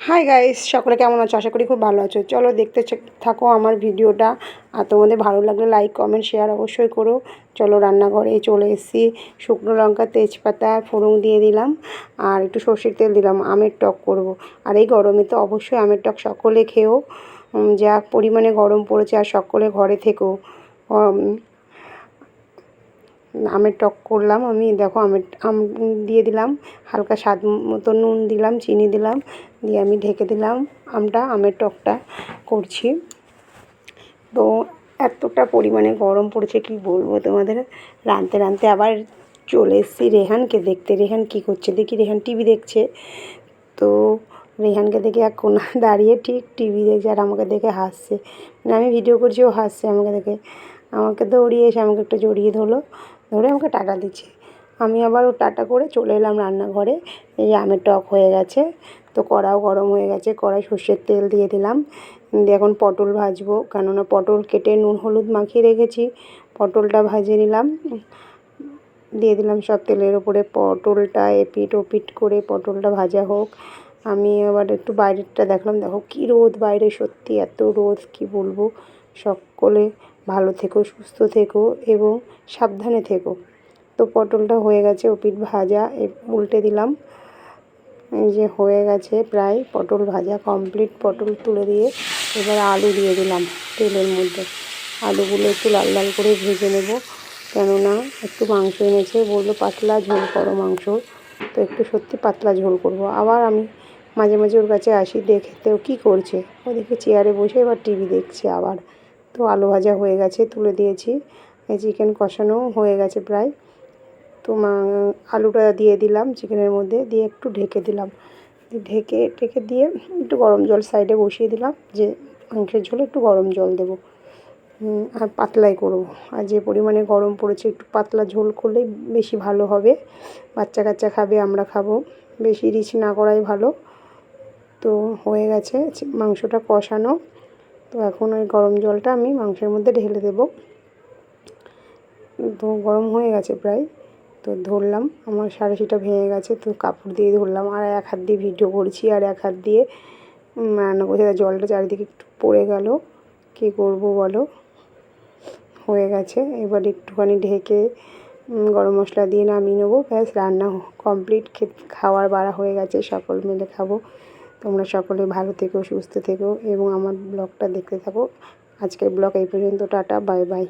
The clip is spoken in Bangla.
হাই গাইস, সকলে কেমন আছো? আশা করি খুব ভালো আছো। চলো দেখতে থাকো আমার ভিডিওটা। আর তোমাদের ভালো লাগলে লাইক কমেন্ট শেয়ার অবশ্যই করো। চলো রান্নাঘরে চলে এসেছি। শুকনো লঙ্কা তেজপাতা ফোড়ন দিয়ে দিলাম, আর একটু সর্ষের তেল দিলাম। আমের টক করব। আর এই গরমে তো অবশ্যই আমের টক সকলে খেও। যা পরিমাণে গরম পড়েছে, আর সকলে ঘরে থেকো। আমের টক করলাম আমি। দেখো আম দিয়ে দিলাম, হালকা স্বাদ মতো নুন দিলাম, চিনি দিলাম, দিয়ে আমি ঢেকে দিলাম। আমের টকটা করছি। তো এতটা পরিমাণে গরম পড়েছে কি বলবো তোমাদের। রাঁধতে রাঁধতে আবার চলে এসেছি রেহানকে দেখতে। রেহান কী করছে দেখি। রেহান টিভি দেখছে। তো রেহানকে দেখে এক কোণা দাঁড়িয়ে ঠিক টিভি দেখছে, আর আমাকে দেখে হাসছে। মানে আমি ভিডিও করছি, ও হাসছে আমাকে দেখে। আমাকে দৌড়িয়ে এসে আমাকে একটু জড়িয়ে ধরলো, ধরে আমাকে টাটা দিচ্ছে। আমি আবার ও টাটা করে চলে এলাম রান্নাঘরে। এই আমের টক হয়ে গেছে। তো কড়াও গরম হয়ে গেছে, কড়াই সর্ষের তেল দিয়ে দিলাম। দিয়ে এখন পটল ভাজবো, কেননা পটল কেটে নুন হলুদ মাখিয়ে রেখেছি। পটলটা ভাজে নিলাম, দিয়ে দিলাম সব তেলের ওপরে। পটলটা এপিট ওপিট করে পটলটা ভাজা হোক। আমি আবার একটু বাইরেরটা দেখলাম। দেখো কী রোদ বাইরে, সত্যি এত রোদ কি বলবো। সকলে ভালো থেকো, সুস্থ থেকো এবং সাবধানে থেকো। তো পটলটা হয়ে গেছে, ওপিট ভাজা। উল্টে দিলাম। এই যে হয়ে গেছে প্রায়, পটল ভাজা কমপ্লিট। পটল তুলে দিয়ে এবার আলু দিয়ে দিলাম তেলের মধ্যে। আলুগুলো একটু লাল লাল করে ভেজে নেব, কেননা একটু মাংস এনেছে, বললো পাতলা ঝোল করো মাংস। তো একটু সত্যি পাতলা ঝোল করব। আবার আমি মাঝে মাঝে ওর কাছে আসি দেখতে ও কী করছে। ওদিকে চেয়ারে বসে এবার টিভি দেখছে আবার। তো আলু ভাজা হয়ে গেছে, তুলে দিয়েছি। এই চিকেন কষানোও হয়ে গেছে প্রায়। তো আলুটা দিয়ে দিলাম চিকেনের মধ্যে, দিয়ে একটু ঢেকে দিলাম। ঢেকে দিয়ে একটু গরম জল সাইডে বসিয়ে দিলাম, যে মাংসের ঝোলে একটু গরম জল দেবো। আর পাতলাই করব। আর যে পরিমাণে গরম পড়েছে, একটু পাতলা ঝোল করলেই বেশি ভালো হবে। বাচ্চা কাচ্চা খাবে, আমরা খাবো। বেশি রিচ না করাই ভালো। তো হয়ে গেছে মাংসটা কষানো। তো এখন ওই গরম জলটা আমি মাংসের মধ্যে ঢেলে দেবো। তো গরম হয়ে গেছে প্রায়। তো ধরলাম, আমার সাঁড়াশিটা ভেঙে গেছে, তো কাপড় দিয়ে ধরলাম। আর এক হাত দিয়ে ভিডিও করছি, আর এক হাত দিয়ে রান্না করছি। জলটা চারিদিকে একটু পড়ে গেল, কী করবো বলো। হয়ে গেছে, এবার একটুখানি ঢেকে গরম মশলা দিয়ে নামিয়ে নেবো। ব্যাস রান্না কমপ্লিট। খাওয়ার বাড়া হয়ে গেছে, সকল মিলে খাবো। তোমরা সকলে ভালো থেকো, সুস্থ থেকো এবং আমার ব্লগটা দেখতে থাকো। আজকের ব্লগ এই পর্যন্ত। Tata, bye bye.